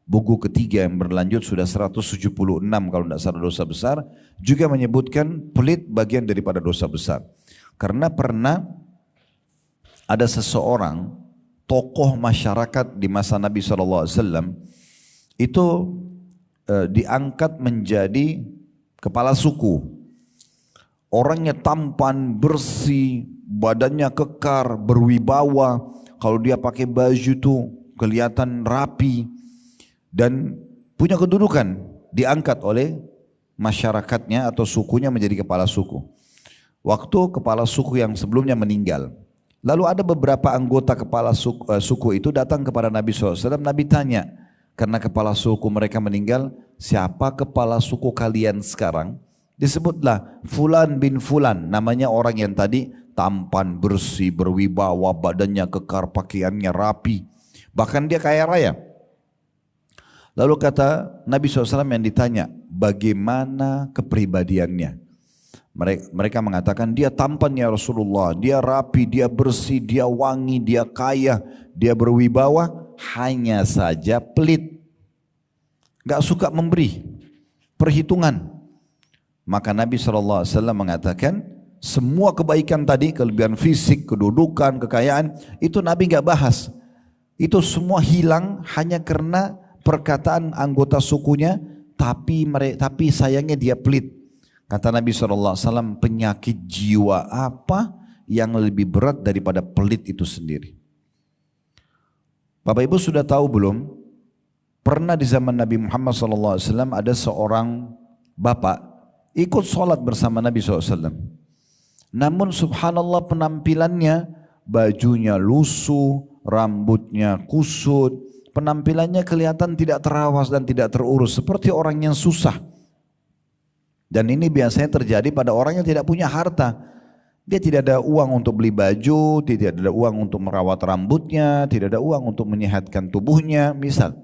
buku ketiga yang berlanjut sudah 176 kalau tidak salah dosa besar, juga menyebutkan pelit bagian daripada dosa besar. Karena pernah ada seseorang tokoh masyarakat di masa Nabi SAW itu diangkat menjadi kepala suku. Orangnya tampan, bersih, badannya kekar, berwibawa. Kalau dia pakai baju tuh kelihatan rapi dan punya kedudukan, diangkat oleh masyarakatnya atau sukunya menjadi kepala suku. Waktu kepala suku yang sebelumnya meninggal, lalu ada beberapa anggota kepala suku itu datang kepada Nabi SAW. Nabi tanya, karena kepala suku mereka meninggal, siapa kepala suku kalian sekarang? Disebutlah Fulan bin Fulan, namanya orang yang tadi tampan, bersih, berwibawa, badannya kekar, pakaiannya rapi, bahkan dia kaya raya. Lalu kata Nabi SAW yang ditanya, bagaimana kepribadiannya? Mereka mengatakan, dia tampan ya Rasulullah, dia rapi, dia bersih, dia wangi, dia kaya, dia berwibawa, hanya saja pelit, gak suka memberi perhitungan. Maka Nabi SAW mengatakan, semua kebaikan tadi, kelebihan fisik, kedudukan, kekayaan, itu Nabi gak bahas. Itu semua hilang hanya karena perkataan anggota sukunya, tapi sayangnya dia pelit. Kata Nabi SAW, penyakit jiwa apa yang lebih berat daripada pelit itu sendiri? Bapak Ibu sudah tahu belum? Pernah di zaman Nabi Muhammad SAW ada seorang bapak ikut sholat bersama Nabi SAW. Namun subhanallah penampilannya, bajunya lusuh, rambutnya kusut, penampilannya kelihatan tidak terawas dan tidak terurus, seperti orang yang susah. Dan ini biasanya terjadi pada orang yang tidak punya harta. Dia tidak ada uang untuk beli baju, tidak ada uang untuk merawat rambutnya, tidak ada uang untuk menyehatkan tubuhnya, misal.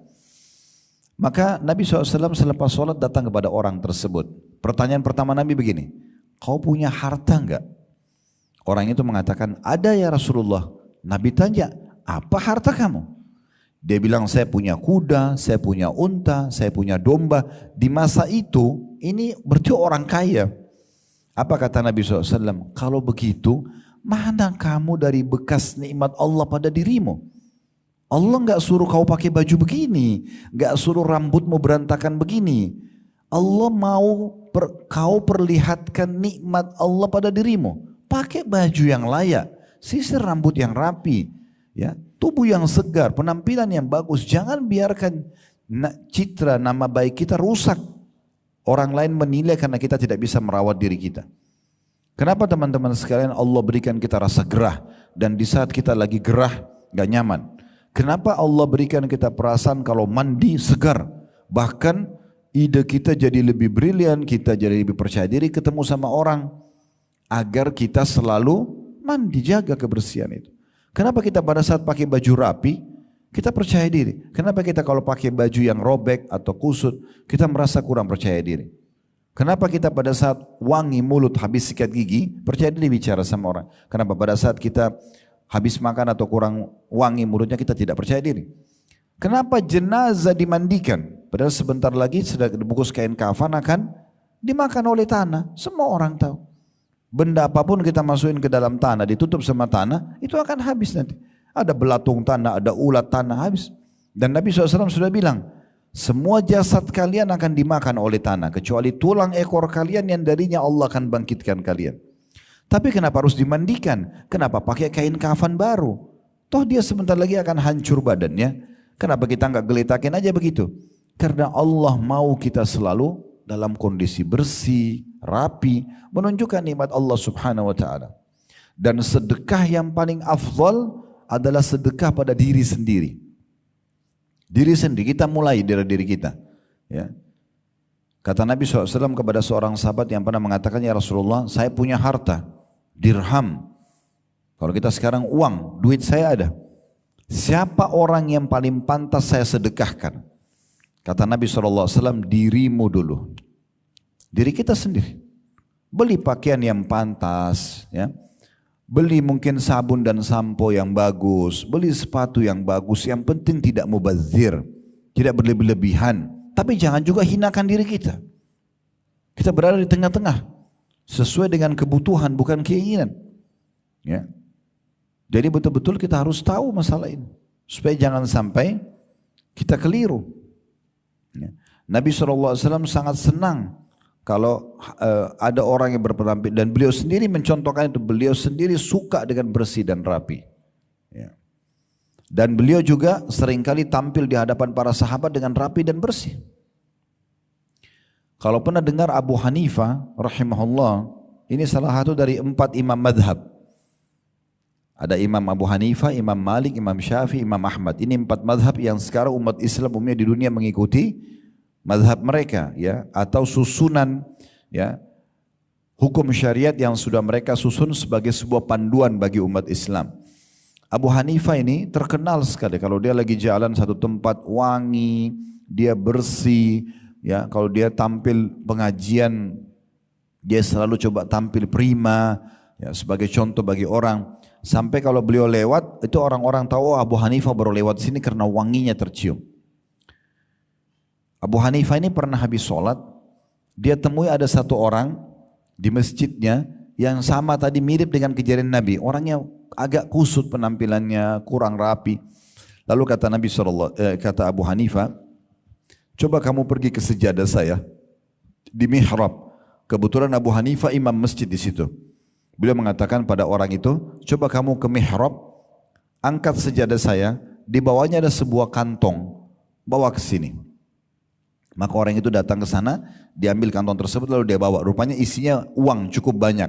Maka Nabi SAW selepas sholat datang kepada orang tersebut. Pertanyaan pertama Nabi begini, kau punya harta enggak? Orang itu mengatakan, ada ya Rasulullah. Nabi tanya, apa harta kamu? Dia bilang, saya punya kuda, saya punya unta, saya punya domba. Di masa itu, ini berarti orang kaya. Apa kata Nabi SAW? Kalau begitu, mana kamu dari bekas nikmat Allah pada dirimu? Allah enggak suruh kau pakai baju begini, enggak suruh rambutmu berantakan begini. Allah mau kau perlihatkan nikmat Allah pada dirimu. Pakai baju yang layak, sisir rambut yang rapi, ya, tubuh yang segar, penampilan yang bagus. Jangan biarkan citra nama baik kita rusak. Orang lain menilai karena kita tidak bisa merawat diri kita. Kenapa teman-teman sekalian Allah berikan kita rasa gerah, dan di saat kita lagi gerah gak nyaman? Kenapa Allah berikan kita perasaan kalau mandi segar? Bahkan ide kita jadi lebih brilian, kita jadi lebih percaya diri ketemu sama orang, agar kita selalu mandi, jaga kebersihan itu. Kenapa kita pada saat pakai baju rapi, kita percaya diri? Kenapa kita kalau pakai baju yang robek atau kusut, kita merasa kurang percaya diri? Kenapa kita pada saat wangi mulut, habis sikat gigi, percaya diri bicara sama orang? Kenapa pada saat kita habis makan atau kurang wangi mulutnya, kita tidak percaya diri? Kenapa jenazah dimandikan? Padahal sebentar lagi sudah dibungkus kain kafan akan dimakan oleh tanah. Semua orang tahu. Benda apapun kita masukin ke dalam tanah, ditutup sama tanah, itu akan habis nanti. Ada belatung tanah, ada ulat tanah, habis. Dan Nabi SAW sudah bilang, semua jasad kalian akan dimakan oleh tanah, kecuali tulang ekor kalian yang darinya Allah akan bangkitkan kalian. Tapi kenapa harus dimandikan? Kenapa pakai kain kafan baru? Toh dia sebentar lagi akan hancur badannya. Kenapa kita enggak geletakin aja begitu? Karena Allah mau kita selalu dalam kondisi bersih, rapi, menunjukkan nikmat Allah Subhanahu wa taala. Dan sedekah yang paling afdal adalah sedekah pada diri sendiri. Diri sendiri, kita mulai dari diri kita. Ya. Kata Nabi SAW kepada seorang sahabat yang pernah mengatakan, ya Rasulullah, saya punya harta, dirham. Kalau kita sekarang uang, duit saya ada. Siapa orang yang paling pantas saya sedekahkan? Kata Nabi SAW, dirimu dulu. Diri kita sendiri. Beli pakaian yang pantas, ya. Beli mungkin sabun dan sampo yang bagus, beli sepatu yang bagus, yang penting tidak mubazir, tidak berlebihan, tapi jangan juga hinakan diri kita. Kita berada di tengah-tengah, sesuai dengan kebutuhan bukan keinginan. Ya. Jadi betul-betul kita harus tahu masalah ini, supaya jangan sampai kita keliru. Ya. Nabi SAW sangat senang kalau ada orang yang berpenampilan, dan beliau sendiri mencontohkan itu, beliau sendiri suka dengan bersih dan rapi. Ya. Dan beliau juga seringkali tampil di hadapan para sahabat dengan rapi dan bersih. Kalau pernah dengar Abu Hanifah rahimahullah, ini salah satu dari 4 imam madhab. Ada Imam Abu Hanifah, Imam Malik, Imam Syafi'i, Imam Ahmad. Ini 4 madhab yang sekarang umat Islam umumnya di dunia mengikuti madhab mereka, ya, atau susunan, ya, hukum syariat yang sudah mereka susun sebagai sebuah panduan bagi umat Islam. Abu Hanifah ini terkenal sekali kalau dia lagi jalan satu tempat wangi, dia bersih, ya, kalau dia tampil pengajian dia selalu coba tampil prima, ya, sebagai contoh bagi orang. Sampai kalau beliau lewat itu orang-orang tahu, oh, Abu Hanifah baru lewat sini karena wanginya tercium. Abu Hanifah ini pernah habis sholat, dia temui ada satu orang di masjidnya yang sama tadi mirip dengan kejadian Nabi. Orangnya agak kusut penampilannya, kurang rapi. Lalu kata Nabi kata Abu Hanifah, coba kamu pergi ke sejadah saya di mihrab. Kebetulan Abu Hanifah imam masjid di situ. Beliau mengatakan pada orang itu, coba kamu ke mihrab, angkat sejadah saya, di bawahnya ada sebuah kantong, bawa ke sini. Maka orang itu datang ke sana, diambil kantong tersebut lalu dia bawa. Rupanya isinya uang cukup banyak.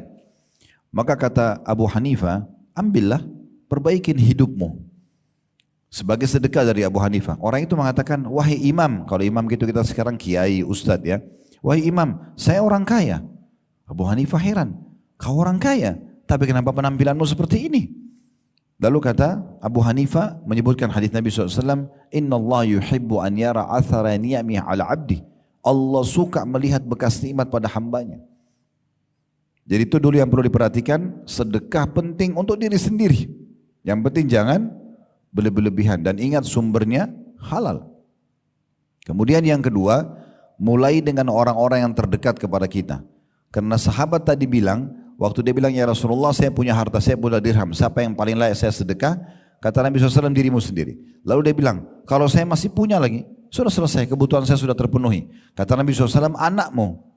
Maka kata Abu Hanifah, ambillah, perbaikin hidupmu. Sebagai sedekah dari Abu Hanifah. Orang itu mengatakan, wahai imam, kalau imam gitu kita sekarang kiai, ustadz, ya. Wahai imam, saya orang kaya. Abu Hanifah heran, kau orang kaya, tapi kenapa penampilanmu seperti ini? Lalu kata Abu Hanifah menyebutkan hadis Nabi SAW, Inna Allah yuhibbu an yara athara ni'amih ala abdi. Allah suka melihat bekas nikmat pada hambanya. Jadi itu dulu yang perlu diperhatikan, sedekah penting untuk diri sendiri. Yang penting jangan berlebihan, dan ingat sumbernya halal. Kemudian yang kedua, mulai dengan orang-orang yang terdekat kepada kita. Karena sahabat tadi bilang, waktu dia bilang, ya Rasulullah saya punya harta, saya punya dirham, siapa yang paling layak saya sedekah? Kata Nabi SAW, dirimu sendiri. Lalu dia bilang, kalau saya masih punya lagi, sudah selesai, kebutuhan saya sudah terpenuhi. Kata Nabi SAW, anakmu.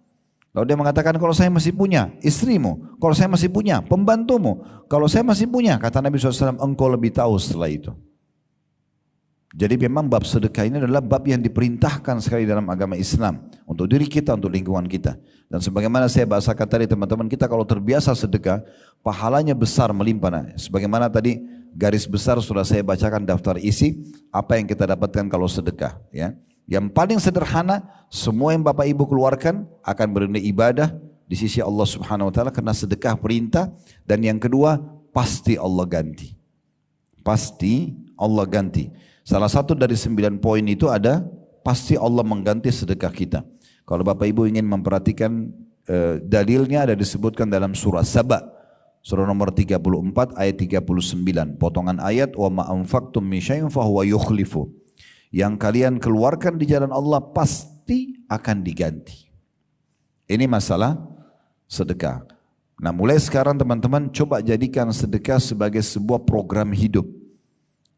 Lalu dia mengatakan, kalau saya masih punya, istrimu. Kalau saya masih punya, pembantumu. Kalau saya masih punya, kata Nabi SAW, engkau lebih tahu setelah itu. Jadi memang bab sedekah ini adalah bab yang diperintahkan sekali dalam agama Islam. Untuk diri kita, untuk lingkungan kita. Dan sebagaimana saya bahasakan tadi teman-teman, kita kalau terbiasa sedekah, pahalanya besar melimpah. Sebagaimana tadi garis besar sudah saya bacakan daftar isi, apa yang kita dapatkan kalau sedekah. Ya. Yang paling sederhana, semua yang Bapak Ibu keluarkan akan bernilai ibadah di sisi Allah Subhanahu Wa Taala karena sedekah perintah. Dan yang kedua, pasti Allah ganti. Pasti Allah ganti. Salah satu dari 9 poin itu ada, pasti Allah mengganti sedekah kita. Kalau Bapak Ibu ingin memperhatikan dalilnya ada disebutkan dalam surah Saba. Surah nomor 34 ayat 39. Potongan ayat, wa ma anfaqtum min syai'in fahuwa yukhlifu. Yang kalian keluarkan di jalan Allah pasti akan diganti. Ini masalah sedekah. Nah mulai sekarang teman-teman coba jadikan sedekah sebagai sebuah program hidup.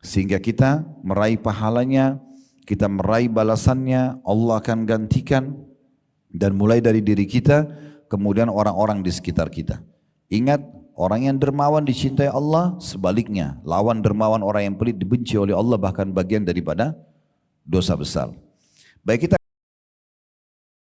Sehingga kita meraih pahalanya, kita meraih balasannya, Allah akan gantikan. Dan mulai dari diri kita, kemudian orang-orang di sekitar kita. Ingat, orang yang dermawan dicintai Allah, sebaliknya. Lawan dermawan orang yang pelit dibenci oleh Allah, bahkan bagian daripada dosa besar. Baik, kita